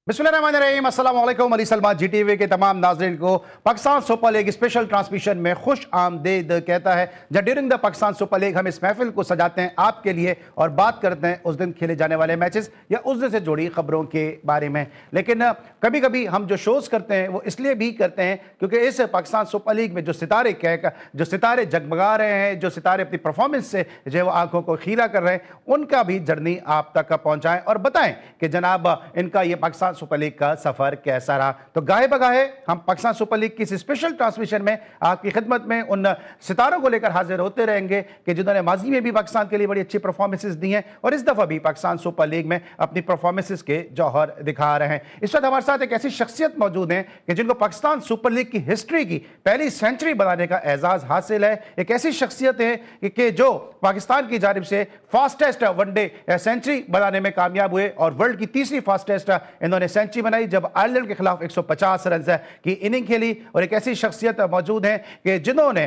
बिस्मिल्लाहिर्रहमानिर्रहीम, अस्सलाम वालेकुम। अली सलमान जीटीवी के तमाम नाज़रीन को Pakistan super league special transmission में खुश आमदीद कहता है। जब during the Pakistan super league हम इस महफिल को सजाते हैं आपके लिए और बात करते हैं उस दिन खेले जाने वाले मैचेस या उस दिन से जुड़ी खबरों के बारे में। लेकिन कभी कभी हम जो शोज़ करते हैं वो इसलिए भी करते हैं क्योंकि इस पाकिस्तान सुपर लीग में जो सितारे जगमगा रहे हैं, जो सितारे अपनी परफॉर्मेंस से जो वो आंखों को खीरा कर रहे हैं, उनका भी जर्नी आप तक पहुंचाएं और बताएं कि जनाब इनका ये पाकिस्तान सुपर लीग का सफर कैसा रहा। तो गाहे बगाहे हम पाकिस्तान सुपर लीग की इस स्पेशल ट्रांसमिशन में आपकी खिदमत में उन सितारों को लेकर हाजिर होते रहेंगे कि जिन्होंने माजी में भी पाकिस्तान के लिए बड़ी अच्छी परफॉर्मेंसेस दी हैं और इस दफा भी पाकिस्तान सुपर लीग में अपनी परफॉर्मेंसेस के जौहर दिखा रहे हैं। इस वक्त हमारे साथ एक ऐसी शख्सियत मौजूद है कि जिनको पाकिस्तान सुपर लीग की हिस्ट्री की पहली सेंचुरी बनाने का एजाज हासिल है। एक ऐसी शख्सियत है कि जो पाकिस्तान की जानिब से फास्टेस्ट वनडे सेंचुरी बनाने में कामयाब हुए और वर्ल्ड की तीसरी फास्टेस्ट इन्होंने सेंचुरी बनाई जब आयरलैंड के खिलाफ 150 रन की इनिंग खेली। और एक ऐसी शख्सियत मौजूद है कि जिन्होंने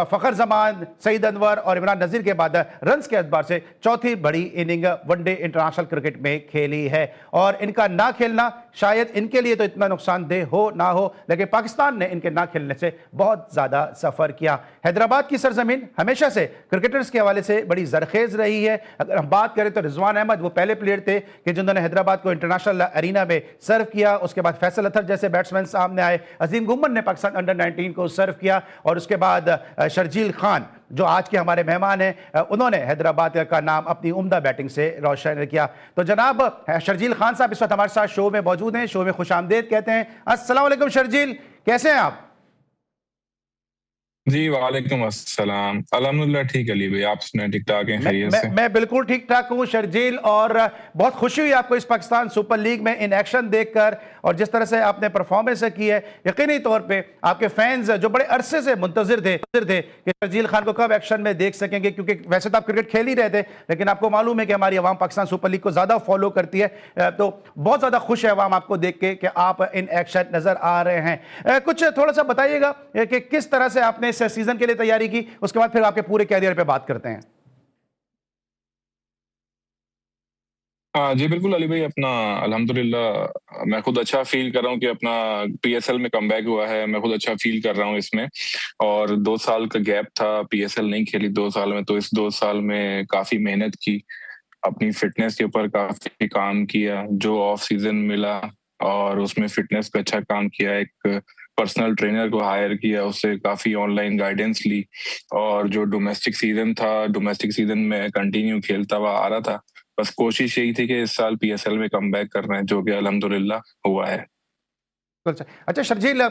फखर जमान, सईद अनवर और इमरान नजीर के बाद रन्स के एतबार से चौथी बड़ी इनिंग वनडे इंटरनेशनल क्रिकेट में खेली है। और इनका ना खेलना शायद इनके लिए तो इतना नुकसानदेह हो ना हो, लेकिन पाकिस्तान ने इनके ना खेलने से बहुत ज्यादा सफर किया। हैदराबाद की सरजमीन हमेशा से क्रिकेटर्स के हवाले से बड़ी जरखेज रही है। अगर हम बात करें तो रिजवान अहमद वो पहले प्लेयर थे कि जिन्होंने हैदराबाद को इंटरनेशनल अरीना में सर्व किया। उसके बाद फैसल अतर जैसे बैट्समैन सामने आए, अजीम गुम्मन ने पाकिस्तान अंडर 19 को सर्व किया और उसके बाद शर्जील खान जो आज के हमारे मेहमान हैं उन्होंने हैदराबाद का नाम अपनी उम्दा बैटिंग से रोशन किया। तो जनाब शर्जील खान साहब इस वक्त हमारे साथ शो में मौजूद हैं, शो में खुशामदीद कहते हैं। अस्सलाम वालेकुम शर्जील, कैसे हैं आप? जी वालेकुम अस्सलाम। अल्हम्दुलिल्लाह ठीक अली भाई, आप सुनाए ठीक ठाक हैं, खैरियत से? मैं बिल्कुल ठीक ठाक हूँ शर्जील, और बहुत खुशी हुई आपको इस पाकिस्तान सुपर लीग में इन एक्शन देखकर और जिस तरह से आपने परफॉर्मेंस की है। यकीनी तौर पे आपके फैंस जो बड़े अरसे से मुंतजिर थे कि शर्जील खान को कब एक्शन में देख सकेंगे, क्योंकि वैसे तो आप क्रिकेट खेल ही रहे थे लेकिन आपको मालूम है कि हमारी आवाम पाकिस्तान सुपर लीग को ज्यादा फॉलो करती है। तो बहुत ज्यादा खुश है आवाम आपको देख के कि आप इन एक्शन नजर आ रहे हैं। कुछ थोड़ा सा बताइएगा कि किस तरह से आपने इस सीजन के लिए तैयारी की, उसके बाद फिर आपके पूरे कैरियर पे बात करते हैं। जी बिल्कुल अली भाई, अपना अल्हम्दुलिल्लाह मैं खुद अच्छा फील कर रहा हूँ कि अपना पीएसएल में कमबैक हुआ है। मैं खुद अच्छा फील कर रहा हूँ इसमें। और 2 साल का गैप था, पीएसएल नहीं खेली 2 साल में, तो इस 2 साल में काफी मेहनत की, अपनी फिटनेस के ऊपर काफी काम किया, जो ऑफ सीजन मिला और उसमें फिटनेस पे अच्छा काम किया। एक पर्सनल ट्रेनर को हायर किया, उससे काफी ऑनलाइन गाइडेंस ली और जो डोमेस्टिक सीजन था, डोमेस्टिक सीजन में कंटिन्यू खेलता हुआ आ रहा था। बस कोशिश यही थी कि इस साल पीएसएल में कमबैक करना है, जो कि अल्हम्दुलिल्लाह हुआ है। अच्छा शर्जील,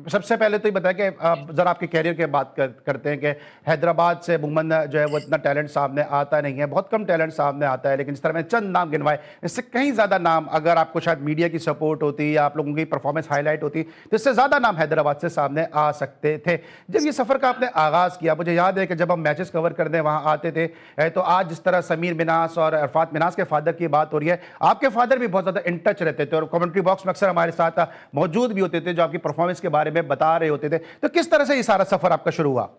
सबसे पहले तो ये बताया कि आप जरा आपके कैरियर के बात करते हैं कि हैदराबाद से अमूमन जो है वो इतना टैलेंट सामने आता नहीं है, बहुत कम टैलेंट सामने आता है, लेकिन इस तरह में चंद नाम गिनवाए, इससे कहीं ज़्यादा नाम अगर आपको शायद मीडिया की सपोर्ट होती या आप लोगों की परफॉर्मेंस हाईलाइट होती तो इससे ज़्यादा नाम हैदराबाद से सामने आ सकते थे। जब ये सफ़र का आपने आगाज़ किया, मुझे याद है कि जब हम मैचेस कवर करने वहाँ आते थे तो आज जिस तरह समीर मिनास और अरफात मिनास के फादर की बात हो रही है, आपके फादर भी बहुत ज़्यादा इन टच रहते थे और कमेंट्री बॉक्स में अक्सर हमारे साथ मौजूद भी होते थे, जो आपकी परफॉर्मेंस के बारे में बता रहे होते थे। तो किस तरह से ये सारा सफर आपका शुरू हुआ?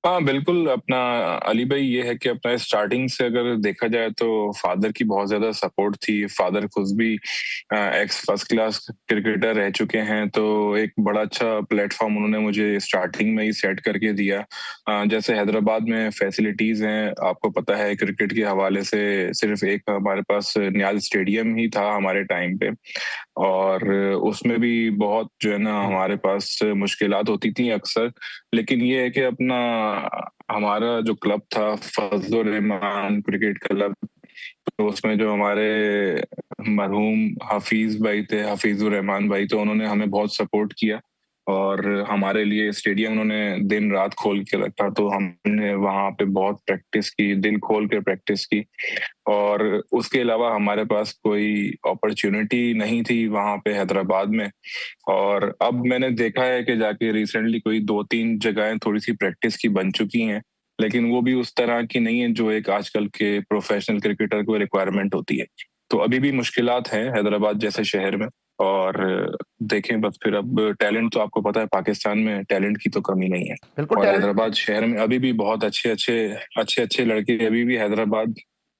हाँ बिल्कुल, अपना अली भाई ये है कि अपना स्टार्टिंग से अगर देखा जाए तो फादर की बहुत ज्यादा सपोर्ट थी। फादर खुद भी एक्स फर्स्ट क्लास क्रिकेटर रह चुके हैं, तो एक बड़ा अच्छा प्लेटफॉर्म उन्होंने मुझे स्टार्टिंग में ही सेट करके दिया। जैसे हैदराबाद में फैसिलिटीज हैं, आपको पता है क्रिकेट के हवाले से सिर्फ एक हमारे पास नियाज स्टेडियम ही था हमारे टाइम पे, और उसमें भी बहुत जो है ना हमारे पास मुश्किलात होती थी अक्सर। लेकिन ये है कि अपना हमारा जो क्लब था फजलुर रहमान क्रिकेट क्लब, तो उसमें जो हमारे मरहूम हफीज भाई थे, हफीजुर रहमान भाई, तो उन्होंने हमें बहुत सपोर्ट किया और हमारे लिए स्टेडियम उन्होंने दिन रात खोल के रखा। तो हमने वहां पे बहुत प्रैक्टिस की, दिल खोल के प्रैक्टिस की। और उसके अलावा हमारे पास कोई अपॉर्चुनिटी नहीं थी वहां पे हैदराबाद में। और अब मैंने देखा है कि जाके रिसेंटली कोई 2-3 जगहें थोड़ी सी प्रैक्टिस की बन चुकी हैं, लेकिन वो भी उस तरह की नहीं है जो एक आजकल के प्रोफेशनल क्रिकेटर को रिक्वायरमेंट होती है। तो अभी भी मुश्किलात हैं हैदराबाद जैसे शहर में। और देखें बस फिर, अब टैलेंट तो आपको पता है पाकिस्तान में टैलेंट की तो कमी नहीं है। बिल्कुल और टैलेंट। हैदराबाद शहर में अभी भी बहुत अच्छे अच्छे लड़के अभी भी हैदराबाद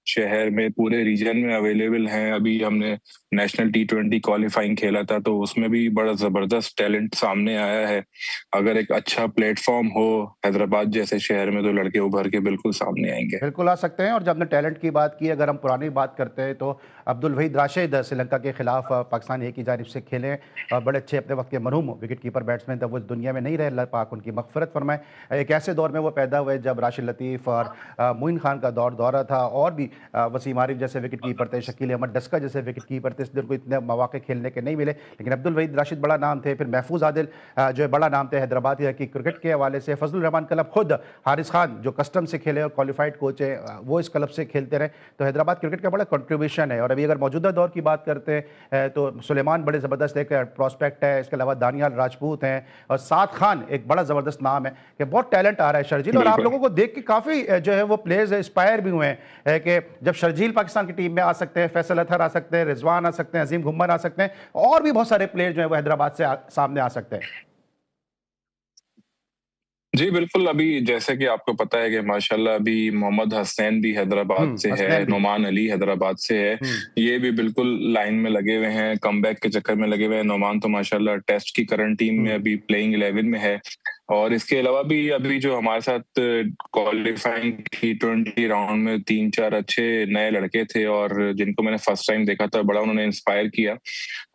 शहर में, पूरे रीजन में अवेलेबल हैं। अभी हमने नेशनल T20 क्वालिफाइंग खेला था, तो उसमें भी बड़ा जबरदस्त टैलेंट सामने आया है। अगर एक अच्छा प्लेटफॉर्म हो हैदराबाद जैसे शहर में, तो लड़के उभर के बिल्कुल सामने आएंगे। बिल्कुल आ सकते हैं। और जब हमने टैलेंट की बात की, अगर हम पुरानी बात करते हैं तो अब्दुल वहीद राशिद श्रीलंका के खिलाफ पाकिस्तान ए की जानिब से खेले, बड़े अच्छे अपने वक्त के मरहूम विकेट कीपर बैट्समैन थे। वो इस दुनिया में नहीं रहे, अल्लाह पाक उनकी मगफरत फरमाए। एक ऐसे दौर में वो पैदा हुए जब राशिद लतीफ़ और मोइन खान का दौरा था, और भी वसीम आरिफ जैसे विकेट कीपर थे, शकील अहमद डस्का जैसे विकेट कीपर थे। इस दिन को इतने मौके खेलने के नहीं मिले, लेकिन अब्दुल वहीद राशिद बड़ा नाम थे। फिर महफूज आदिल जो है बड़ा नाम थे हैदराबाद की क्रिकेट के हवाले से। फजलुर रहमान क्लब खुद हारिस खान जो कस्टम से खेले और क्वालिफाइड कोच है, वो इस क्लब से खेलते रहे। तो हैदराबाद क्रिकेट का बड़ा कंट्रीब्यूशन है। और अभी अगर मौजूदा दौर की बात करते हैं तो सुलेमान बड़े ज़बरदस्त एक प्रॉस्पेक्ट है। इसके अलावा दानियाल राजपूत हैं, और साद खान एक बड़ा ज़बरदस्त नाम है कि बहुत टैलेंट आ रहा है शर्जील। और आप लोगों को देख के काफ़ी जो है वो प्लेयर्स इंस्पायर भी हुए हैं कि जब शर्जील पाकिस्तान की टीम में आ सकते हैं, फैसल अतहर आ सकते हैं, रिजवान आ सकते हैं, अजीम घुम्मन आ सकते हैं, और भी बहुत सारे प्लेयर जो है वो हैदराबाद से सामने आ सकते हैं। जी, बिल्कुल। अभी जैसे कि आपको पता है कि माशाल्लाह अभी मोहम्मद हसनैन भी हैदराबाद से है, हसनैन भी। नोमान अली हैदराबाद से है। ये भी बिल्कुल लाइन में लगे हुए हैं, कमबैक के चक्कर में लगे हुए हैं। नोमान तो माशाल्लाह टेस्ट की करंट टीम में अभी प्लेइंग 11 में है। और इसके अलावा भी अभी जो हमारे साथ क्वालिफाइंग T20 राउंड में 3-4 अच्छे नए लड़के थे, और जिनको मैंने फर्स्ट टाइम देखा था, बड़ा उन्होंने इंस्पायर किया।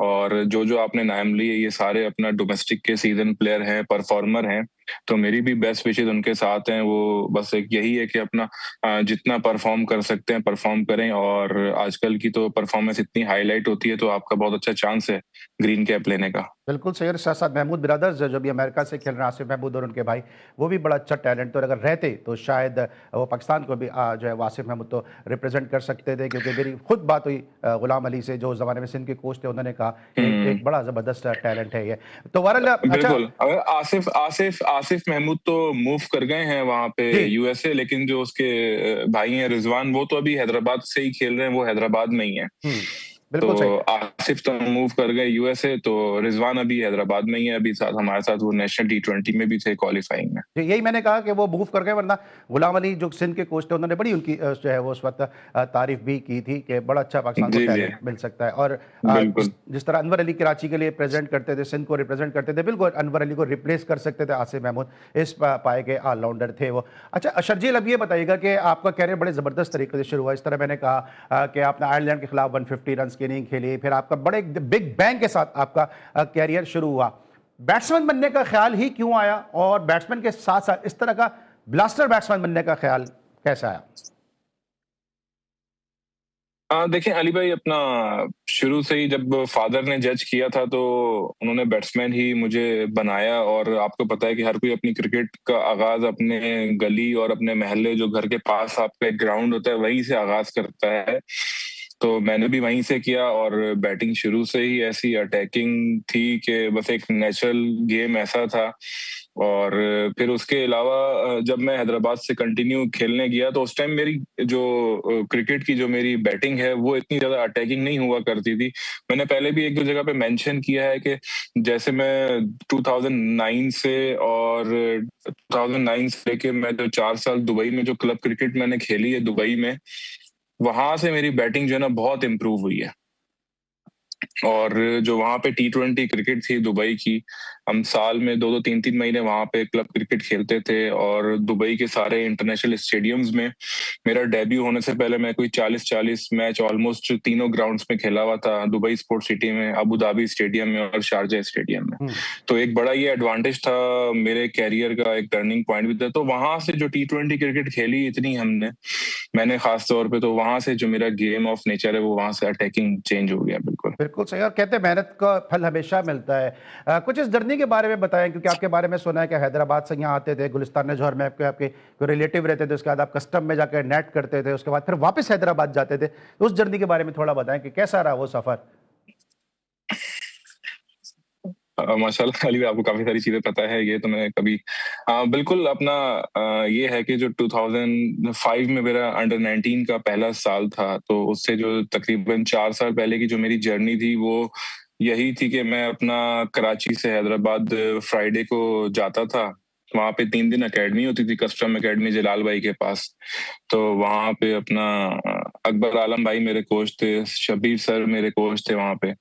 और जो आपने नाम लिए, ये सारे अपना डोमेस्टिक के सीजन प्लेयर हैं, परफॉर्मर हैं। तो मेरी भी बेस्ट विशेज उनके साथ हैं। वो बस एक यही है कि अपना जितना परफॉर्म कर सकते हैं परफॉर्म करें। और आजकल की तो परफॉर्मेंस इतनी हाईलाइट होती है, तो आपका बहुत अच्छा चांस है ग्रीन कैप लेने का। बिल्कुल सही। और साथ साथ महमूद ब्रदर्स जो भी अमेरिका से खेल रहे हैं, आसिफ महमूद और उनके भाई, वो भी बड़ा अच्छा टैलेंट। और अगर रहते तो शायद वो पाकिस्तान को भी जो है आसिफ महमूद तो रिप्रेजेंट कर सकते थे। क्योंकि मेरी खुद बात हुई गुलाम अली से, जो उस जमाने में सिंध के कोच थे, उन्होंने कहा एक बड़ा ज़बरदस्त टैलेंट है ये। तो वरल अच्छा। बिल्कुल। अगर आसिफ आसिफ आसिफ महमूद तो मूव कर गए हैं वहां पे जी। USA, लेकिन जो उसके भाई हैं रिजवान, वो तो अभी हैदराबाद से ही खेल रहे हैं, वो हैदराबाद में ही है। तो बिल्कुल सही। आसिफ तो मूव कर गए USA, तो रिजवान अभी हैदराबाद में ही है। अभी साथ हमारे साथ वो नेशनल T20 में भी थे क्वालिफाइंग में। यही मैंने कहा कि वो मूव कर गए, वरना गुलाम अली जो सिंध के कोच थे, उन्होंने बड़ी उनकी जो है वो उस वक्त तारीफ भी की थी कि बड़ा अच्छा पाकिस्तान को जी जी, टैलेंट मिल सकता है। और बिल्कुल जिस तरह अनवर अली कराची के लिए प्रेजेंट करते थे, सिंध को रिप्रेजेंट करते थे, बिल्कुल अनवर अली को रिप्लेस कर सकते थे आसिफ महमूद। इस पाए के ऑलराउंडर थे वो। अच्छा शर्जील, अब ये बताइएगा कि आपका कैरियर बड़े ज़बरदस्त तरीके से शुरू हुआ। इस तरह मैंने कहा कि आपने आयरलैंड के खिलाफ 150 रन की इनिंग खेली, फिर आपका बड़े बिग बैंग के साथ आपका कैरियर शुरू हुआ। बैट्समैन बनने का ख्याल ही क्यों आया, और बैट्समैन के साथ साथ इस तरह का ब्लास्टर बैट्समैन बनने का ख्याल कैसे आया? देखिए अली भाई, अपना शुरू से ही जब फादर ने जज किया था, तो उन्होंने बैट्समैन ही मुझे बनाया। और आपको पता है कि हर कोई अपनी क्रिकेट का आगाज अपने गली और अपने मोहल्ले, जो घर के पास आपका एक ग्राउंड होता है, वहीं से आगाज करता है। तो मैंने भी वहीं से किया, और बैटिंग शुरू से ही ऐसी अटैकिंग थी कि बस एक नेचुरल गेम ऐसा था। और फिर उसके अलावा जब मैं हैदराबाद से कंटिन्यू खेलने गया, तो उस टाइम मेरी जो क्रिकेट की जो मेरी बैटिंग है, वो इतनी ज्यादा अटैकिंग नहीं हुआ करती थी। मैंने पहले भी एक दो जगह पे मेंशन किया है कि जैसे मैं 2009 से और 2009 से लेके मैं जो 4 साल दुबई में जो क्लब क्रिकेट मैंने खेली है दुबई में, वहां से मेरी बैटिंग जो है ना बहुत इंप्रूव हुई है। और जो वहां पे T20 क्रिकेट थी दुबई की, हम साल में 2-2 3-3 महीने वहां पे क्लब क्रिकेट खेलते थे। और दुबई के सारे इंटरनेशनल स्टेडियम्स में मेरा डेब्यू होने से पहले मैं कोई 40-40 मैच ऑलमोस्ट तीनों ग्राउंड्स में खेला हुआ था, दुबई स्पोर्ट्स सिटी में, अबू धाबी स्टेडियम में और शारजा स्टेडियम में। तो एक बड़ा ये एडवांटेज था मेरे कैरियर का, एक टर्निंग पॉइंट भी था। तो वहां से जो T20 क्रिकेट खेली इतनी मैंने खास तौर पे, तो वहां से जो मेरा गेम ऑफ नेचर है, वो वहां से अटैकिंग चेंज हो गया बिल्कुल। बिल्कुल सही। और कहते हैं मेहनत का फल हमेशा मिलता है। कुछ इस जर्नी के बारे में बताएं, क्योंकि आपके बारे में सुना है कि हैदराबाद से यहाँ आते थे, गुलिस्तान जौहर में आपके कोई रिलेटिव रहते थे, उसके बाद आप कस्टम में जाकर नेट करते थे, उसके बाद फिर वापस हैदराबाद जाते थे। तो उस जर्नी के बारे में थोड़ा बताएं कि कैसा रहा वो सफर। माशाल्लाह अली भाई, आपको काफी सारी चीजें पता है। ये तो मैं कभी बिल्कुल अपना ये है कि जो 2005 में मेरा अंडर 19 का पहला साल था, तो उससे जो तकरीबन 4 साल पहले की जो मेरी जर्नी थी, वो यही थी कि मैं अपना कराची से हैदराबाद फ्राइडे को जाता था। वहाँ पे 3 दिन अकेडमी होती थी, कस्टम अकेडमी जलाल भाई के पास। तो वहाँ पे अपना अकबर आलम भाई मेरे कोच थे, शब्बीर सर मेरे कोच थे वहाँ पे।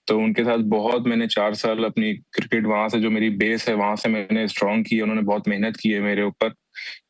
तो उनके साथ बहुत मैंने 4 साल अपनी क्रिकेट वहाँ से जो मेरी बेस है वहाँ से मैंने स्ट्रॉन्ग की है, उन्होंने बहुत मेहनत की है मेरे ऊपर।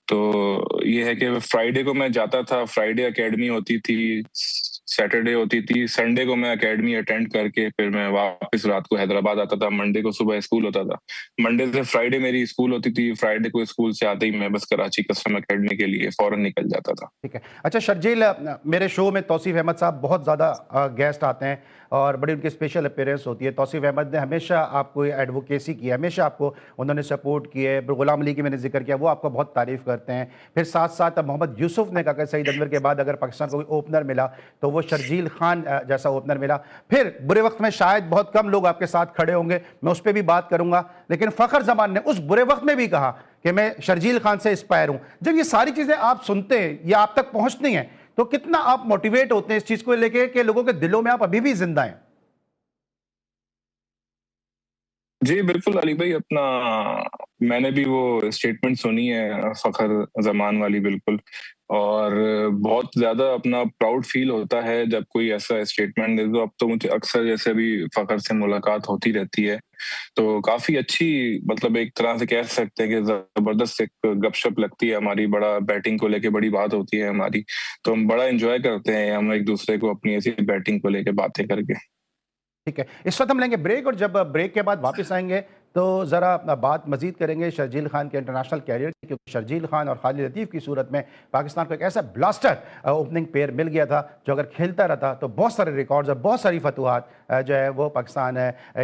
तो ये है कि फ्राइडे को मैं जाता था, फ्राइडे अकेडमी होती थी, सैटरडे होती थी, संडे को मैं अकेडमी अटेंड करके फिर मैं वापस रात को हैदराबाद आता था, मंडे को सुबह स्कूल होता था। मंडे से फ्राइडे मेरी स्कूल होती थी, फ्राइडे को स्कूल से आते ही मैं बस कराची कस्टम अकेडमी के लिए फौरन निकल जाता था। ठीक है। अच्छा शर्जील, मेरे शो में तौसीफ अहमद साहब बहुत ज़्यादा गेस्ट आते हैं और बड़ी उनकी स्पेशल अपीयरेंस होती है। तौसीफ अहमद ने हमेशा आपको एडवोकेसी की है, हमेशा आपको उन्होंने सपोर्ट की है। गुलाम अली की मैंने जिक्र किया, वो आपका बहुत तारीफ़ करते हैं। फिर साथ साथ मोहम्मद यूसुफ ने कहा कि सईद अनवर के बाद अगर पाकिस्तान को कोई ओपनर मिला तो वो शर्जील खान जैसा ओपनर मिला। फिर बुरे वक्त में शायद बहुत कम लोग आपके साथ खड़े होंगे, मैं उस पर भी बात करूंगा, लेकिन फ़खर जमान ने उस बुरे वक्त में भी कहा कि मैं शर्जील खान से इंस्पायर हूं। जब ये सारी चीजें आप सुनते हैं या आप तक पहुंचती हैं तो कितना आप मोटिवेट होते हैं इस चीज को लेके कि लोगों के दिलों में आप अभी भी जिंदा हैं? जी, बिल्कुल अली भाई, अपना मैंने भी वो स्टेटमेंट सुनी है फ़खर ज़मान वाली, बिल्कुल। और बहुत ज़्यादा अपना प्राउड फ़ील होता है जब कोई ऐसा स्टेटमेंट दे दो। अब तो मुझे अक्सर जैसे अभी फ़खर से मुलाकात होती रहती है, तो काफ़ी अच्छी, मतलब एक तरह से कह सकते हैं कि ज़बरदस्त एक गपशप लगती है हमारी, बड़ा बैटिंग को लेके बड़ी बात होती है हमारी। तो हम बड़ा एन्जॉय करते हैं हम एक-दूसरे को अपनी ऐसी बैटिंग को लेके बातें करके। ठीक है, इस वक्त हम लेंगे ब्रेक और जब ब्रेक के बाद वापस आएंगे तो ज़रा बात मजीद करेंगे शर्जील खान के इंटरनेशनल कैरियर की, क्योंकि शर्जील खान और खालिद लतीफ़ की सूरत में पाकिस्तान को एक ऐसा ब्लास्टर ओपनिंग पेयर मिल गया था जो अगर खेलता रहता तो बहुत सारे रिकॉर्ड्स और बहुत सारी फतुहात जो है वो पाकिस्तान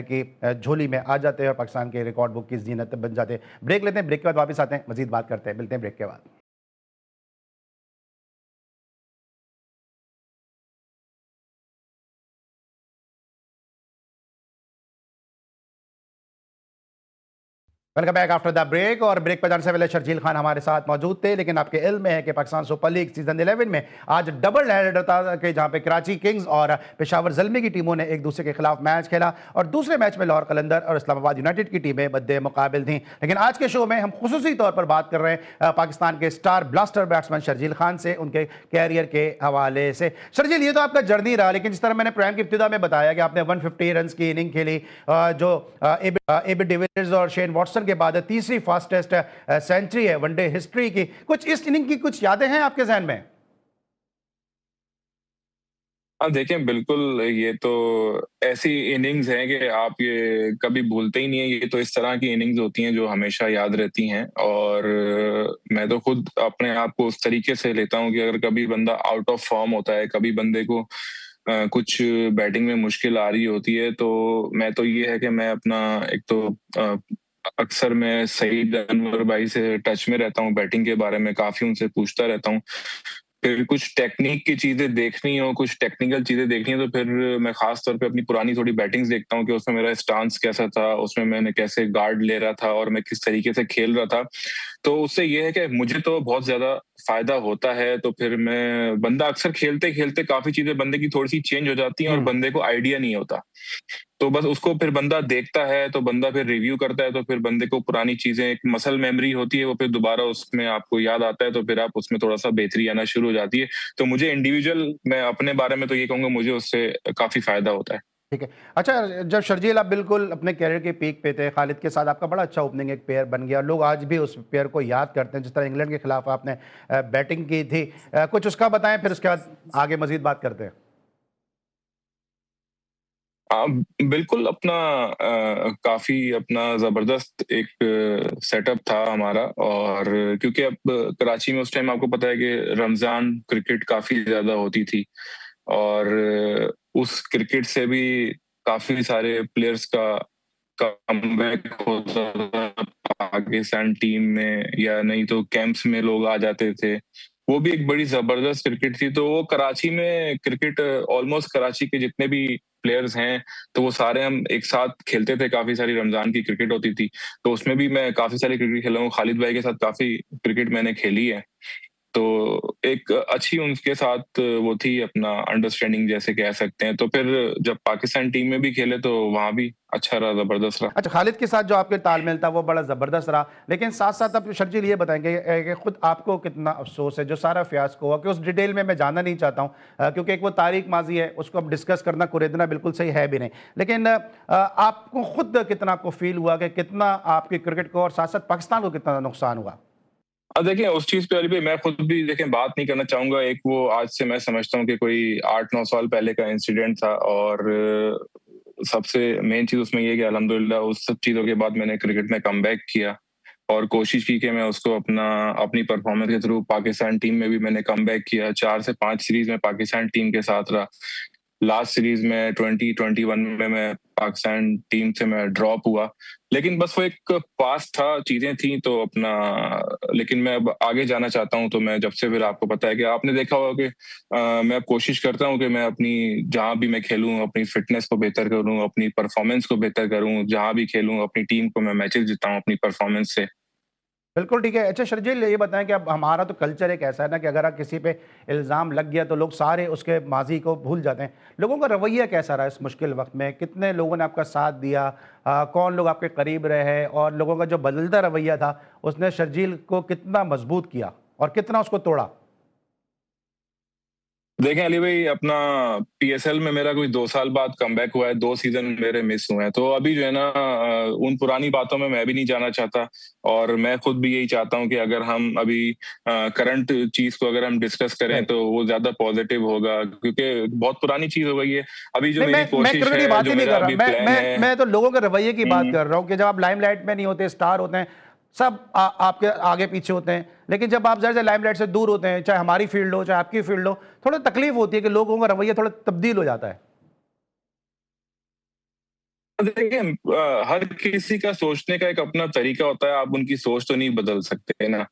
की झोली में आ जाते हैं और पाकिस्तान के रिकॉर्ड बुक की जीनत बन जाते। ब्रेक लेते हैं, ब्रेक के बाद वापस आते हैं, मजीद बात करते हैं, मिलते हैं ब्रेक के बाद। Welcome back after the break. और ब्रेक पर जाने से पहले शर्जील खान हमारे साथ मौजूद थे, लेकिन आपके इल्म में है कि पाकिस्तान सुपर लीग सीजन 11 में आज डबल हेडर था कि जहां पे कराची किंग्स और पेशावर ज़ल्मी की टीमों ने एक दूसरे के खिलाफ मैच खेला और दूसरे मैच में लाहौर कलंदर और इस्लामाबाद यूनाइटेड की टीमें बद्दे मुकाबिल थीं। लेकिन आज के शो में हम खुसूसी तौर पर बात कर रहे हैं पाकिस्तान के star blaster batsman Sharjeel Khan से, उनके कैरियर के हवाले से। शर्जील, ये तो आपका जर्नी रहा, लेकिन जिस तरह मैंने प्रोग्राम की इब्तिदा में बताया कि आपने 150 रन की इनिंग खेली, जो एबी डिविलियर्स और शेन वॉटसन के बाद तीसरी फास्टेस्ट सेंचुरी है वनडे हिस्ट्री की। कुछ इस इनिंग की कुछ यादें हैं आपके जहन में? हाँ, देखें, बिल्कुल ये तो ऐसी इनिंग्स हैं कि आप ये कभी भूलते ही नहीं है। ये तो इस तरह की इनिंग्स होती हैं जो हमेशा याद रहती हैं। और मैं तो खुद अपने आप को उस तरीके से लेता हूँ कि अगर कभी बंदा आउट ऑफ फॉर्म होता है, कभी बंदे को कुछ बैटिंग में मुश्किल आ रही होती है, तो मैं तो ये है कि मैं अपना एक तो अक्सर मैं सईद अनवर भाई से टच में रहता हूँ, बैटिंग के बारे में काफ़ी उनसे पूछता रहता हूँ। फिर कुछ टेक्निक की चीजें देखनी हो, कुछ टेक्निकल चीजें देखनी हो, तो फिर मैं खास तौर पे अपनी पुरानी थोड़ी बैटिंग्स देखता हूँ कि उसमें मेरा स्टांस कैसा था, उसमें मैंने कैसे गार्ड ले रहा था और मैं किस तरीके से खेल रहा था। तो उससे ये है कि मुझे तो बहुत ज्यादा फायदा होता है। तो फिर मैं, बंदा अक्सर खेलते खेलते काफी चीजें बंदे की थोड़ी सी चेंज हो जाती हैं और हम्म। बंदे को आइडिया नहीं होता। तो बस उसको फिर बंदा देखता है, तो बंदा फिर रिव्यू करता है, तो फिर बंदे को पुरानी चीजें, एक मसल मेमोरी होती है, वो फिर दोबारा उसमें आपको याद आता है, तो फिर आप उसमें थोड़ा सा बेहतरी आना शुरू हो जाती है। तो मुझे इंडिविजुअल, मैं अपने बारे में तो ये कहूंगा, मुझे उससे काफी फायदा होता है। ठीक है। अच्छा, जब शर्जील आप बिल्कुल अपने कैरियर के पीक पे थे, खालिद के साथ आपका बड़ा अच्छा ओपनिंग एक पेयर बन गया, लोग आज भी उस पेयर को याद करते हैं जिस तरह इंग्लैंड के खिलाफ आपने बैटिंग की थी। कुछ उसका बताएं, फिर उसके बाद आगे मजीद बात करते हैं। बिल्कुल अपना काफी अपना जबरदस्त एक सेटअप था हमारा। और क्योंकि अब कराची में उस टाइम आपको पता है कि रमजान क्रिकेट काफी ज्यादा होती थी, और उस क्रिकेट से भी काफी सारे प्लेयर्स का कमबैक होता था पाकिस्तान टीम में, या नहीं तो कैंप्स में लोग आ जाते थे। वो भी एक बड़ी जबरदस्त क्रिकेट थी। तो वो कराची में क्रिकेट, ऑलमोस्ट कराची के जितने भी प्लेयर्स हैं, तो वो सारे हम एक साथ खेलते थे। काफी सारी रमजान की क्रिकेट होती थी, तो उसमें भी मैं काफी सारी क्रिकेट खेला हूँ। खालिद भाई के साथ काफी क्रिकेट मैंने खेली है। तो एक अच्छी उनके साथ वो थी, अपना अंडरस्टैंडिंग जैसे कह सकते हैं। तो फिर जब पाकिस्तान टीम में भी खेले तो वहाँ भी अच्छा रहा, ज़बरदस्त रहा। अच्छा, खालिद के साथ जो आपके तालमेल था वो बड़ा ज़बरदस्त रहा, लेकिन साथ-साथ अब शर्जील ये बताएँगे कि खुद आपको कितना अफ़सोस है जो सारा फ़ियास्को हुआ, कि उस डिटेल में मैं जाना नहीं चाहता हूँ, क्योंकि एक वो तारीख़ माज़ी है, उसको अब डिस्कस करना, कुरेदना बिल्कुल सही है भी नहीं। लेकिन आपको खुद कितना आपको फ़ील हुआ कि कितना आपकी क्रिकेट को और साथ-साथ पाकिस्तान को कितना नुकसान हुआ? अब देखिए उस चीज़ पे अली भाई मैं खुद भी देखिए बात नहीं करना चाहूँगा। एक वो आज से मैं समझता हूँ कि कोई 8-9 साल पहले का इंसिडेंट था, और सबसे मेन चीज़ उसमें ये है कि अल्हम्दुलिल्लाह उस सब चीज़ों के बाद मैंने क्रिकेट में कमबैक किया और कोशिश की कि मैं उसको अपनी परफॉर्मेंस के थ्रू पाकिस्तान टीम में भी मैंने कमबैक किया। 4 से 5 सीरीज़ में पाकिस्तान टीम के साथ रहा। लास्ट सीरीज में 2021 में मैं पाकिस्तान टीम से मैं ड्रॉप हुआ। लेकिन बस वो एक पास था, चीज़ें थी तो लेकिन मैं अब आगे जाना चाहता हूँ। तो मैं जब से, फिर आपको पता है कि आपने देखा होगा कि मैं अब कोशिश करता हूँ कि मैं अपनी जहाँ भी मैं खेलूँ, अपनी फ़िटनेस को बेहतर करूँ, अपनी परफ़ॉर्मेंस को बेहतर करूँ, जहाँ भी खेलूँ, अपनी टीम को मैं मैचेज़ जिताऊँ अपनी परफ़ॉर्मेंस से। बिल्कुल ठीक है। अच्छा शर्जील, ये बताएँ कि अब हमारा तो कल्चर एक ऐसा है ना कि अगर किसी पे इल्ज़ाम लग गया तो लोग सारे उसके माज़ी को भूल जाते हैं। लोगों का रवैया कैसा रहा इस मुश्किल वक़्त में? कितने लोगों ने आपका साथ दिया? कौन लोग आपके करीब रहे? और लोगों का जो बदलता रवैया था, उसने शर्जील को कितना मज़बूत किया और कितना उसको तोड़ा? देखें अली भाई, अपना पीएसएल में मेरा कोई 2 साल बाद कमबैक हुआ है, 2 सीज़न मेरे मिस हुए हैं। तो अभी जो है ना, उन पुरानी बातों में मैं भी नहीं जाना चाहता, और मैं खुद भी यही चाहता हूँ कि अगर हम अभी करंट चीज़ को अगर हम डिस्कस करें राइट। तो वो ज़्यादा पॉज़िटिव होगा, क्योंकि बहुत पुरानी चीज़ हो गई है। अभी जो नहीं, मेरी मैं कोशिश क्रिकेट की है, बात जो ही नहीं मेरा कर रहा। अभी मैं प्लान मैं है। मैं तो लोगों के रवैये की बात हुँ। कर रहा हूँ कि जब आप लाइमलाइट में नहीं होते, स्टार होते हैं, सब आपके आगे पीछे होते हैं। लेकिन जब आप ज़रा-सा लाइमलाइट से दूर होते हैं, चाहे हमारी फील्ड हो, चाहे आपकी फील्ड हो, थोड़ा तकलीफ होती है कि लोगों का रवैया थोड़ा तब्दील हो जाता है। देखिए हर किसी का सोचने का एक अपना तरीका होता है, आप उनकी सोच तो नहीं बदल सकते ना।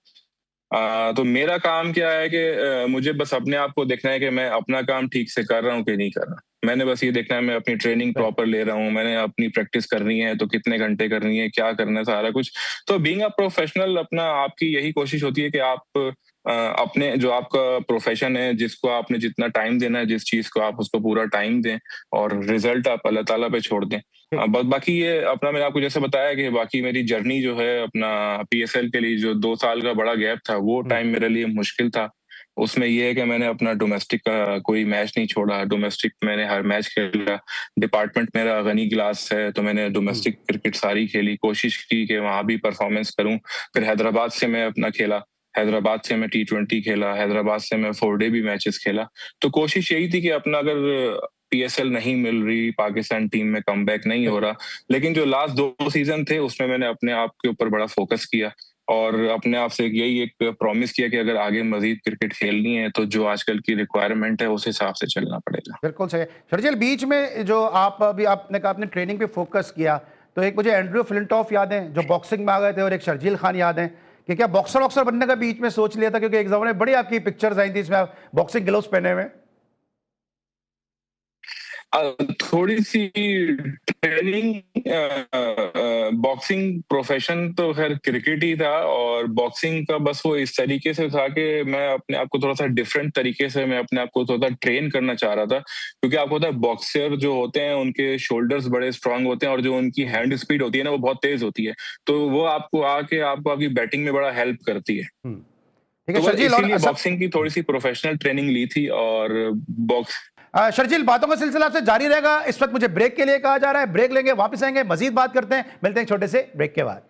तो मेरा काम क्या है कि मुझे बस अपने आप को देखना है कि मैं अपना काम ठीक से कर रहा हूँ कि नहीं कर रहा। मैंने बस ये देखना है, मैं अपनी ट्रेनिंग राइट। प्रॉपर ले रहा हूँ, मैंने अपनी प्रैक्टिस करनी है तो कितने घंटे करनी है, क्या करना है, सारा कुछ। तो बीइंग अ प्रोफेशनल, अपना आपकी यही कोशिश होती है कि आप अपने जो आपका प्रोफेशन है, जिसको आपने जितना टाइम देना है, जिस चीज़ को आप उसको पूरा टाइम दें, और रिज़ल्ट आप अल्लाह ताला पे छोड़ दें। ठीक। बस बाकी ये अपना, मैंने आपको जैसे बताया कि बाकी मेरी जर्नी जो है अपना पीएसएल के लिए, जो 2 साल का बड़ा गैप था, वो हुँ। टाइम मेरे लिए मुश्किल था। उसमें ये है कि मैंने अपना डोमेस्टिक का कोई मैच नहीं छोड़ा, डोमेस्टिक मैंने हर मैच खेला। डिपार्टमेंट मेरा गनी क्लास है, तो मैंने हुँ। डोमेस्टिक क्रिकेट सारी खेली, कोशिश की कि वहाँ भी परफॉर्मेंस करूँ। फिर हैदराबाद से मैं अपना खेला, हैदराबाद से मैं टी20 खेला, हैदराबाद से मैं 4 डे भी मैचेस खेला। तो कोशिश यही थी कि अपना अगर पीएसएल नहीं मिल रही, पाकिस्तान टीम में कमबैक नहीं हो बिल्कुल। रहा, लेकिन जो लास्ट 2 सीज़न थे उसमें मैंने अपने आप के ऊपर बड़ा फ़ोकस किया, और अपने आप से यही एक प्रॉमिस किया कि अगर आगे मज़ीद क्रिकेट खेलनी है तो जो आजकल की रिक्वायरमेंट है उस हिसाब से चलना पड़ेगा। बिल्कुल सही है। शर्जील, बीच में जो आप अभी आपने कहा आपने ट्रेनिंग पे फ़ोकस किया, तो एक मुझे एंड्रयू फ्लिंटॉफ याद हैं, जो बॉक्सिंग में आ गए थे, और एक शर्जील खान याद हैं, कि क्या बॉक्सर-वॉक्सर बनने का बीच में सोच लिया था? क्योंकि एक ज़माने में बड़ी आपकी पिक्चर्स आई थी इसमें आप बॉक्सिंग ग्लव्स पहने हुए। थोड़ी-सी ट्रेनिंग, बॉक्सिंग प्रोफ़ेशन तो ख़ैर क्रिकेट ही था, और बॉक्सिंग का बस वो इस तरीके से था कि मैं अपने आप को थोड़ा-सा डिफरेंट तरीके से, मैं अपने आप को थोड़ा ट्रेन करना चाह रहा था। क्योंकि आपको पता है बॉक्सर जो होते हैं उनके शोल्डर्स बड़े स्ट्रॉन्ग होते हैं, और जो उनकी हुँ। हैंड स्पीड होती है ना, वो बहुत तेज़ होती है। तो वो आपको आपकी बैटिंग में बड़ा हेल्प करती है। हुँ। ठीक है तो बस शर्जील, और इसीलिए सब बॉक्सिंग की थोड़ी-सी प्रोफ़ेशनल ट्रेनिंग ली थी, और बॉक्स शर्जील, बातों का सिलसिला आपसे जारी रहेगा। इस वक़्त मुझे ब्रेक के लिए कहा जा रहा है, ब्रेक लेंगे, वापस आएँगे, मज़ीद बात करते हैं। मिलते हैं एक छोटे से ब्रेक के बाद।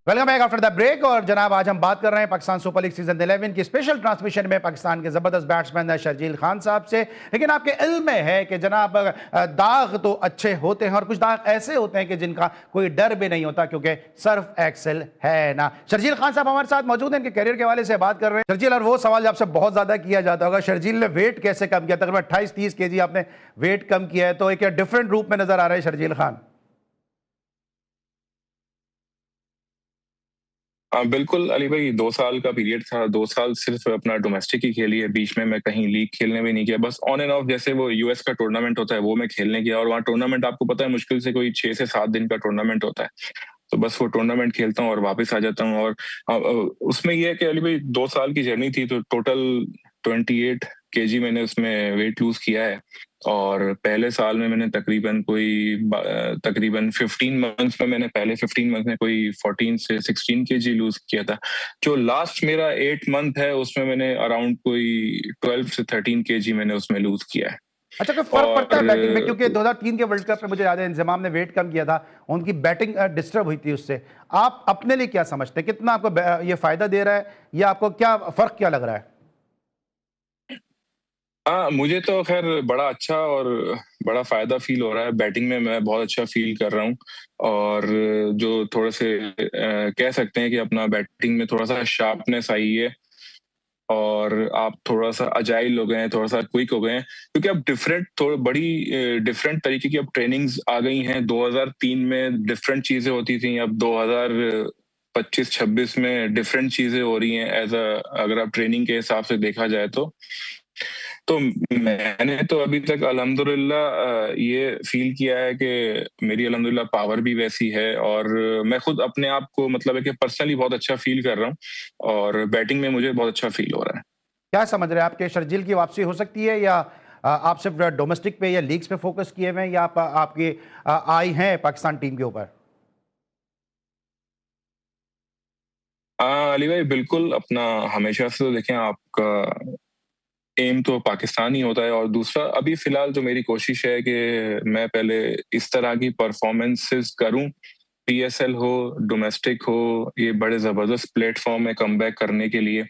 Welcome back after the break. और जनाब, आज हम बात कर रहे हैं पाकिस्तान सुपर लीग सीजन 11 की स्पेशल ट्रांसमिशन में पाकिस्तान के जबरदस्त बैट्समैन शर्जील खान साहब से। लेकिन आपके इल्म में है कि जनाब, दाग तो अच्छे होते हैं और कुछ दाग ऐसे होते हैं कि जिनका कोई डर भी नहीं होता, क्योंकि सर्फ एक्सेल है ना। शर्जील खान साहब हमारे साथ मौजूद हैं, इनके करियर के हवाले से बात कर रहे हैं। शर्जील, और वो सवाल आपसे बहुत ज्यादा किया जाता होगा, शर्जील ने वेट कैसे कम किया? तकरीबन 28-30 केजी आपने वेट कम किया है, तो एक डिफरेंट रूप में नजर आ रहा है शर्जील खान। बिल्कुल अली भाई, 2 साल का पीरियड था, 2 साल सिर्फ़ अपना डोमेस्टिक ही खेली है, बीच में मैं कहीं लीग खेलने भी नहीं गया, बस ऑन एंड ऑफ जैसे वो यूएस का टूर्नामेंट होता है, वो मैं खेलने गया और वहाँ टूर्नामेंट आपको पता है मुश्किल से कोई 6 से 7 दिन का टूर्नामेंट होता है। तो बस वो टूर्नामेंट खेलता हूँ और वापस आ जाता हूँ और उसमें ये है कि अली भाई 2 साल की जर्नी थी तो टोटल 28 केजी मैंने उसमें वेट लूज़ किया है और पहले साल में मैंने तकरीबन 15 मंथ्स में मैंने पहले 15 मंथ में कोई 14 से 16 केजी लूज़ किया था। जो लास्ट मेरा 8 मंथ है उसमें मैंने अराउंड कोई 12 से 13 केजी मैंने उसमें लूज़ किया है। अच्छा, कोई फर्क पड़ता है बैटिंग में? क्योंकि और 2003 के वर्ल्ड कप में मुझे याद है इंजमाम ने वेट कम किया था, उनकी बैटिंग डिस्टर्ब हुई थी उससे। आप अपने लिए क्या समझते हैं, कितना आपको ये फायदा दे रहा है या आपको क्या फर्क क्या लग रहा है? हाँ, मुझे तो ख़ैर बड़ा अच्छा और बड़ा फ़ायदा फ़ील हो रहा है, बैटिंग में मैं बहुत अच्छा फ़ील कर रहा हूँ और जो थोड़े से कह सकते हैं कि अपना बैटिंग में थोड़ा-सा शार्पनेस आई है और आप थोड़ा-सा अजाइल हो गए हैं, थोड़ा-सा क्विक हो गए हैं, क्योंकि अब डिफरेंट तरीके की अब ट्रेनिंग्स आ गई हैं। 2003 में डिफरेंट चीज़ें होती थीं, अब 2025-26 में डिफरेंट चीज़ें हो रही हैं अगर आप ट्रेनिंग के हिसाब से देखा जाए तो। तो मैंने तो अभी तक अल्हम्दुलिल्लाह ये फ़ील किया है कि मेरी अल्हम्दुलिल्लाह पावर भी वैसी है और मैं खुद अपने आप को मतलब है कि पर्सनली बहुत अच्छा फ़ील कर रहा हूँ और बैटिंग में मुझे बहुत अच्छा फ़ील हो रहा है। क्या समझ रहे हैं, आपके शर्जील की वापसी हो सकती है या आप सिर्फ डोमेस्टिक पे या लीग्स पे फोकस किए हुए हैं या आप आपके आई हैं पाकिस्तान टीम के ऊपर? अली भाई बिल्कुल अपना हमेशा से तो देखें आपका एम तो पाकिस्तान ही होता है और दूसरा अभी फ़िलहाल जो मेरी कोशिश है कि मैं पहले इस तरह की परफ़ॉर्मेंसेज़ करूँ, पीएसएल हो, डोमेस्टिक हो, ये बड़े ज़बरदस्त प्लेटफ़ॉर्म है कमबैक करने के लिए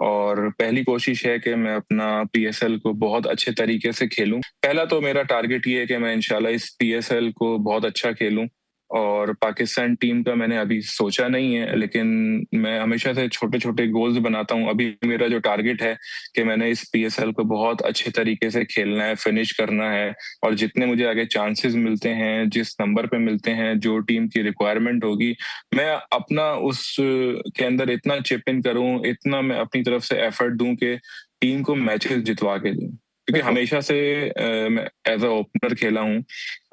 और पहली कोशिश है कि मैं अपना पीएसएल को बहुत अच्छे तरीके से खेलूँ। पहला तो मेरा टारगेट ये है कि मैं इंशाल्लाह इस पीएसएल को बहुत अच्छा खेलूँ और पाकिस्तान टीम का मैंने अभी सोचा नहीं है, लेकिन मैं हमेशा से छोटे-छोटे गोल्स बनाता हूँ। अभी मेरा जो टारगेट है कि मैंने इस पीएसएल को बहुत अच्छे तरीके से खेलना है, फिनिश करना है और जितने मुझे आगे चांसेस मिलते हैं, जिस नंबर पे मिलते हैं, जो टीम की रिक्वायरमेंट होगी, मैं अपना उस के अंदर इतना चिप इन करूँ, इतना मैं अपनी तरफ से एफर्ट दूँ कि टीम को मैचेस जितवा के दूँ। क्योंकि बिल्कुल। हमेशा से मैं एज़ अ ओपनर खेला हूँ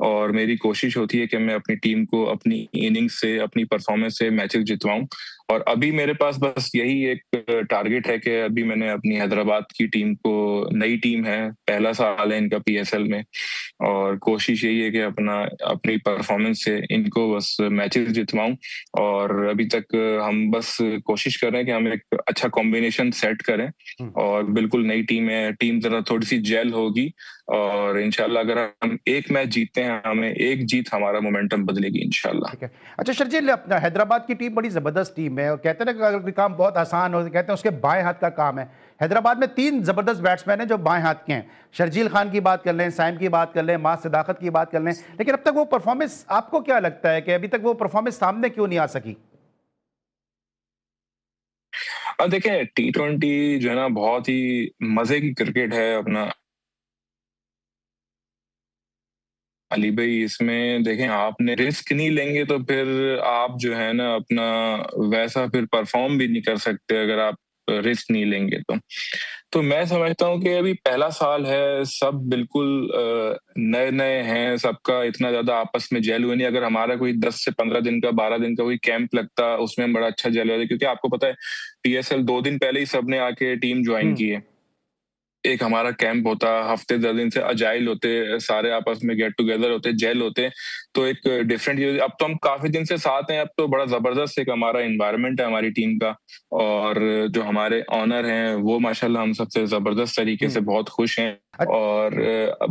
और मेरी कोशिश होती है कि मैं अपनी टीम को अपनी इनिंग्स से, अपनी परफॉर्मेंस से मैचेस जितवाऊँ और अभी मेरे पास बस यही एक टारगेट है कि अभी मैंने अपनी हैदराबाद की टीम को नई टीम है, पहला साल है इनका पीएसएल में और कोशिश यही है कि अपनी परफॉर्मेंस से इनको बस मैचेस जितवाऊँ और अभी तक हम बस कोशिश कर रहे हैं कि हम एक अच्छा कॉम्बिनेशन सेट करें हम्म। और बिल्कुल नई टीम है, टीम ज़रा थोड़ी-सी जेल होगी और इंशाल्लाह अगर हम एक मैच जीतते हैं, हमें एक जीत हमारा मोमेंटम बदलेगी इंशाल्लाह। ठीक है। अच्छा शर्जील, अपना हैदराबाद की टीम बड़ी ज़बरदस्त टीम है और कहते हैं ना कि अगर कोई काम बहुत आसान हो तो कहते हैं उसके बाएं हाथ का काम है। हैदराबाद में 3 ज़बरदस्त बैट्समैन हैं जो बाएं हाथ के हैं। शर्जील खान की बात कर लें, साइम की बात कर लें, मास सदाकत की बात कर लें, लेकिन अब तक वो परफॉर्मेंस आपको क्या लगता है कि अभी तक वो परफॉर्मेंस सामने क्यों नहीं आ सकी? अब देखें टी20 जो है ना बहुत ही मज़े की क्रिकेट है अपना अली भाई इसमें देखें आपने रिस्क नहीं लेंगे तो फिर आप जो है ना अपना वैसा फिर परफॉर्म भी नहीं कर सकते अगर आप रिस्क नहीं लेंगे तो मैं समझता हूँ कि अभी पहला साल है सब बिल्कुल नए नए हैं सबका इतना ज्यादा आपस में जेल हुआ नहीं अगर हमारा कोई 10 से 15 दिन का 12 दिन का कोई कैंप लगता उसमें हम बड़ा अच्छा जेल हुआ क्योंकि आपको पता है पीएसएल 2 दिन पहले ही सबने आके टीम ज्वाइन हम्म। की है एक हमारा कैंप होता हफ्ते 10 दिन से अजाइल होते सारे आपस में गेट टुगेदर होते जेल होते तो एक डिफरेंट चीज अब तो हम काफी दिन से साथ हैं अब तो बड़ा जबरदस्त एक हमारा इन्वायरमेंट है हमारी टीम का और जो हमारे ऑनर हैं वो माशाल्लाह हम सबसे जबरदस्त तरीके से हम्म। बहुत खुश हैं और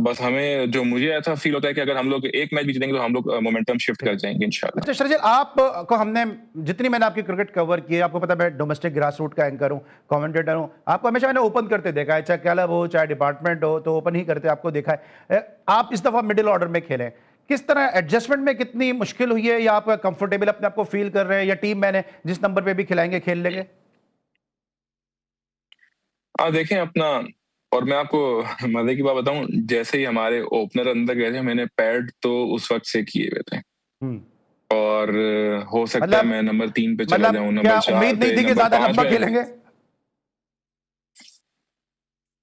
बस हमें जो मुझे ऐसा फील होता है कि अगर हम लोग एक मैच भी जीतेंगे तो हम लोग मोमेंटम शिफ्ट कर जाएंगे इंशाल्लाह। अच्छा शर्जील, आप को हमने जितनी मैंने आपकी क्रिकेट कवर की है, आपको पता है मैं डोमेस्टिक ग्रास रूट का एंकर हूं, कमेंटेटर हूं, आपको हमेशा मैंने ओपन करते देखा है, चाहे क्लब हो चाहे डिपार्टमेंट हो तो ओपन ही करते आपको देखा है। आप इस दफा मिडिल ऑर्डर में खेलें, किस तरह एडजस्टमेंट में कितनी मुश्किल हुई है या आप कंफर्टेबल अपने आप को फील कर रहे हैं या टीम मैंने जिस नंबर पे भी खिलाएंगे खेल लेंगे? देखें अपना और मैं आपको मजे की बात बताऊं जैसे ही हमारे ओपनर अंदर गए थे मैंने पैड तो उस वक्त से किए हुए थे हम्म। और हो सकता है मतलब मैं नंबर 3 पे चला मतलब जाऊं, नंबर क्या 4 उम्मीद नहीं पे, थी कि नंबर ज्यादा 5 लंबा पे। खेलेंगे?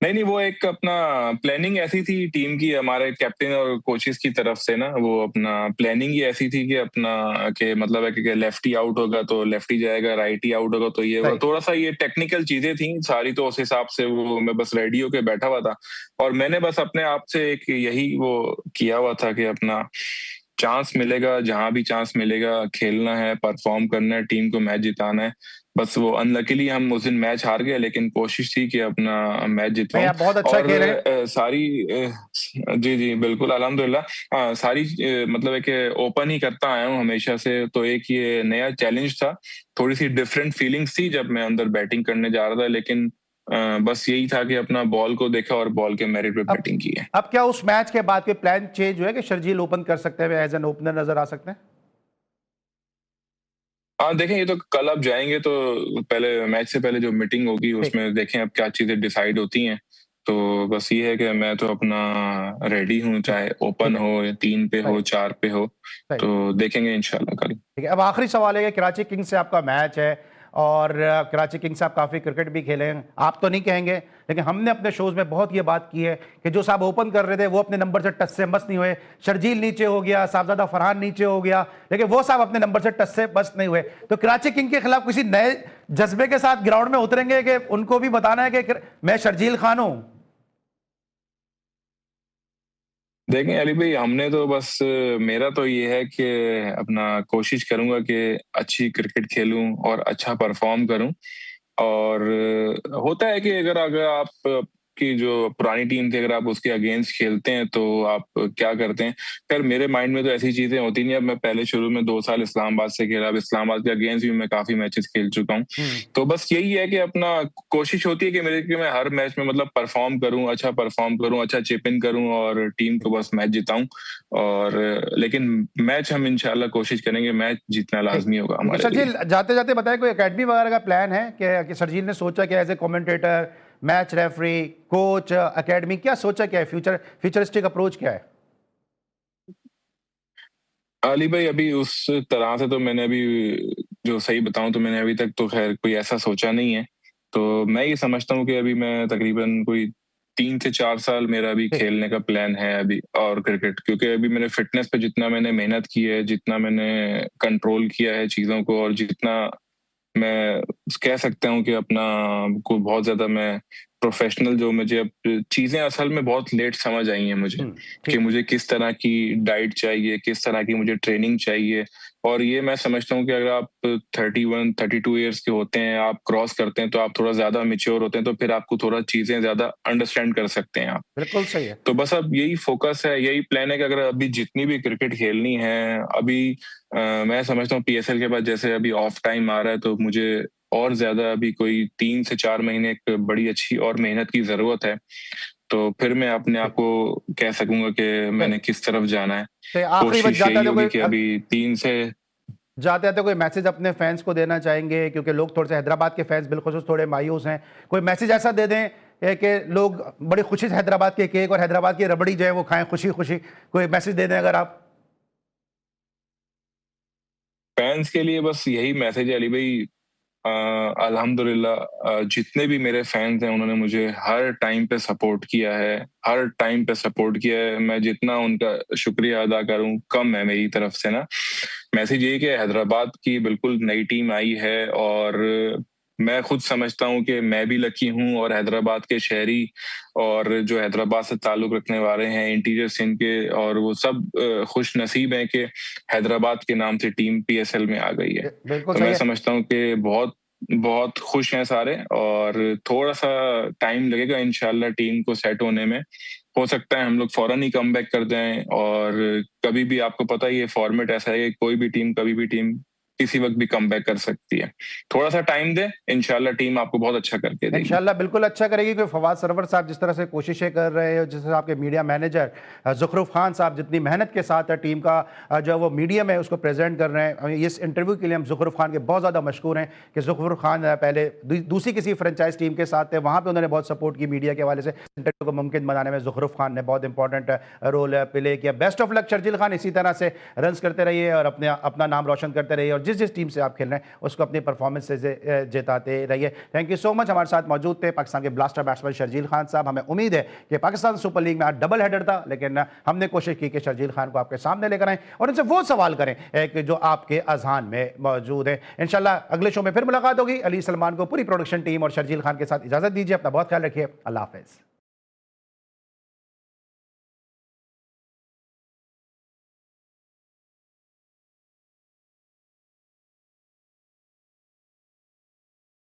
नहीं नहीं, वो एक अपना प्लानिंग ऐसी थी टीम की, हमारे कैप्टन और कोचेस की तरफ से ना, वो अपना प्लानिंग ही ऐसी थी कि अपना के मतलब है कि लेफ्टी आउट होगा तो लेफ्टी जाएगा, राइटी आउट होगा तो ये होगा। सही। थोड़ा सा ये टेक्निकल चीजें थी सारी, तो उस हिसाब से वो मैं बस रेडी होके बैठा हुआ था। और मैंने बस अपने आप से एक यही वो किया हुआ था कि अपना चांस मिलेगा, जहां भी चांस मिलेगा खेलना है, परफॉर्म करना है, टीम को मैच जिताना है। बस वो अनलकीली हम उस दिन मैच हार गए, लेकिन कोशिश थी कि अपना मैच नहीं, जितवाऊं। आप बहुत अच्छा और खेल रहे हैं। सारी जी जी बिल्कुल अल्हम्दुलिल्लाह। सारी मतलब है कि ओपन ही करता आया हूँ हमेशा से, तो एक ये नया चैलेंज था, थोड़ी सी डिफरेंट फीलिंग्स थी जब मैं अंदर बैटिंग करने जा रहा था, लेकिन बस यही था कि अपना बॉल को देखा और बॉल के मेरिट पे अब बैटिंग की है। अब क्या उस मैच के बाद कोई प्लान चेंज हुआ है कि शर्जील ओपन कर सकते हैं, एज एन ओपनर नजर आ सकते हैं? हाँ देखें, ये तो कल अब जाएंगे तो पहले मैच से पहले जो मीटिंग होगी ठीक। उसमें देखें अब क्या चीजें डिसाइड होती हैं। तो बस ये है कि मैं तो अपना रेडी हूँ, ठीक। चाहे ठीक ओपन है। हो या 3 पे हो, सही। 4 पे हो। सही। तो देखेंगे इंशाल्लाह कल। ठीक है, अब आखिरी सवाल है कि कराची किंग्स से आपका मैच है, और कराची किंग्स से आप काफ़ी क्रिकेट भी खेले हैं। आप तो नहीं कहेंगे, लेकिन हमने अपने शोज में बहुत ये बात की है कि जो साहब ओपन कर रहे थे वो अपने नंबर से टच से बस नहीं हुए। शर्जील नीचे हो गया, साहबजादा फरहान नीचे हो गया, लेकिन वो साहब अपने नंबर से टच से बस नहीं हुए। तो कराची किंग के खिलाफ किसी नए जज्बे के साथ ग्राउंड में उतरेंगे कि उनको भी बताना है कि मैं शर्जील खान हूं? देखें अली भाई, हमने तो बस मेरा तो ये है कि अपना कोशिश करूंगा कि अच्छी क्रिकेट खेलूं और अच्छा परफॉर्म करूं। और होता है कि अगर अगर आप की जो पुरानी टीम थी, अगर आप उसके अगेंस्ट खेलते हैं तो आप क्या करते हैं। खैर मेरे माइंड में तो ऐसी चीजें होती नहीं। अब मैं पहले शुरू में 2 साल इस्लामाबाद से खेला, अब इस्लामाबाद के अगेंस्ट भी मैं काफी मैचेस खेल चुका हूँ। हम्म। तो बस यही है कि अपना कोशिश होती है कि मेरे कि मैं हर मैच में मतलब परफॉर्म करूं, अच्छा परफॉर्म करूं, अच्छा चिप इन करूं और टीम को बस मैच जिताऊं। और लेकिन मैच हम इंशाल्लाह कोशिश करेंगे, मैच जीतना ठीक। लाजमी होगा ठीक है हमारे लिए। शर्जील, जाते जाते बताएं कोई एकेडमी वगैरह का प्लान है कि शर्जील ने सोचा कि as a commentator, match referee, coach, academy, क्या सोचा, क्या है फ्यूचरिस्टिक अप्रोच क्या है? अली भाई, अभी उस तरह से तो मैंने अभी जो सही बताऊं तो मैंने अभी तक तो खैर कोई ऐसा सोचा नहीं है। तो मैं ये समझता हूँ कि अभी मैं तकरीबन कोई 3 से 4 साल मेरा अभी ठीक। खेलने का प्लान है अभी, और क्रिकेट, क्योंकि अभी मैंने फिटनेस पे जितना मैंने मेहनत की है, जितना मैंने कंट्रोल किया है चीजों को, और जितना मैं कह सकता हूँ कि अपना को बहुत ज्यादा मैं प्रोफेशनल, जो मुझे अब चीजें असल में बहुत लेट समझ आई हैं मुझे, कि ठीक। मुझे किस तरह की डाइट चाहिए, किस तरह की मुझे ट्रेनिंग चाहिए। और ये मैं समझता हूँ कि अगर आप 31 32 ईयर्स के होते हैं, आप क्रॉस करते हैं, तो आप थोड़ा ज्यादा मेच्योर होते हैं, तो फिर आपको थोड़ा चीजें ज्यादा अंडरस्टैंड कर सकते हैं आप। बिल्कुल सही है। तो बस अब यही फोकस है, यही प्लान है कि अगर अभी जितनी भी क्रिकेट खेलनी है अभी, मैं समझता हूँ पीएसएल के बाद जैसे अभी ऑफ टाइम आ रहा है, तो मुझे और ज्यादा अभी कोई 3 से 4 महीने एक बड़ी अच्छी और मेहनत की जरूरत है। तो फिर मैं अपने आप ठीक। को कह सकूंगा कि सही। मैंने किस तरफ जाना है। तो आखिरी बात, कोशिश जाते यही जाते होगी कोई कि अभी 3 से। जाते जाते कोई मैसेज अपने फैंस को देना चाहेंगे, क्योंकि लोग थोड़े से हैदराबाद के फैंस बिलखुसूस थोड़े मायूस हैं। कोई मैसेज ऐसा दे दें कि लोग बड़ी खुशी से हैदराबाद के केक और हैदराबाद की रबड़ी जो है वो खाएं खुशी खुशी। कोई मैसेज दे दें अगर आप। फैंस के लिए बस यही मैसेज है अली भाई, अल्हम्दुलिल्लाह, जितने भी मेरे फैंस हैं उन्होंने मुझे हर टाइम पे सपोर्ट किया है, हर टाइम पे सपोर्ट किया है। मैं जितना उनका शुक्रिया अदा करूं कम है मेरी तरफ से ना। मैसेज ये कि हैदराबाद की बिल्कुल नई टीम आई है, और मैं खुद समझता हूं कि मैं भी लकी हूं, और हैदराबाद के शहरी और जो हैदराबाद से ताल्लुक रखने वाले हैं इंटीरियर सिंध के, और वो सब खुश नसीब हैं कि हैदराबाद के नाम से टीम पीएसएल में आ गई है। बिल्कुल तो सही मैं है। समझता हूँ कि बहुत बहुत खुश हैं सारे, और थोड़ा सा टाइम लगेगा इंशाल्लाह टीम को सेट होने में। हो सकता है हम लोग फौरन ही कमबैक कर जाएं, और कभी भी आपको पता ही है फॉर्मेट ऐसा है कि कोई भी टीम कभी भी टीम किसी वक्त भी कम बैक कर सकती है। थोड़ा सा टाइम दे, इंशाल्लाह टीम आपको बहुत अच्छा करके देगी। इंशाल्लाह बिल्कुल अच्छा करेगी, क्योंकि फवाद सरवर साहब जिस तरह से कोशिशें कर रहे हैं, जिस तरह आपके मीडिया मैनेजर ज़ुखरुफ खान साहब जितनी मेहनत के साथ टीम का जो वो मीडियम है उसको प्रेजेंट कर रहे हैं। इस इंटरव्यू के लिए हम ज़ुखरुफ खान के बहुत ज़्यादा मशहूर हैं कि ज़ुखरुफ खान पहले दूसरी किसी फ्रेंचाइज टीम के साथ थे, वहाँ पर उन्होंने बहुत सपोर्ट की मीडिया के हवाले से। इंटरव्यू को मुमकिन बनाने में ज़ुखरुफ खान ने बहुत इंपॉर्टेंट रोल प्ले किया। Best of luck Sharjeel Khan, इसी तरह से रन्स करते रहिए और अपना नाम रोशन करते रहिए, और जिस जिस टीम से आप खेल रहे हैं उसको अपनी परफॉर्मेंस से जिताते रहिए। Thank you so much. हमारे साथ मौजूद थे पाकिस्तान के ब्लास्टर बैट्समैन शर्जील खान साहब। हमें उम्मीद है कि पाकिस्तान सुपर लीग में आज डबल हेडर था, लेकिन हमने कोशिश की कि शर्जील खान को आपके सामने लेकर आएं और उनसे वो सवाल करें कि जो आपके अजहान में मौजूद है। इंशाल्लाह अगले शो में फिर मुलाकात होगी। अली सलमान को, पूरी प्रोडक्शन टीम और शर्जील खान के साथ इजाजत दीजिए। अपना बहुत ख्याल रखिए। अल्लाह हाफिज।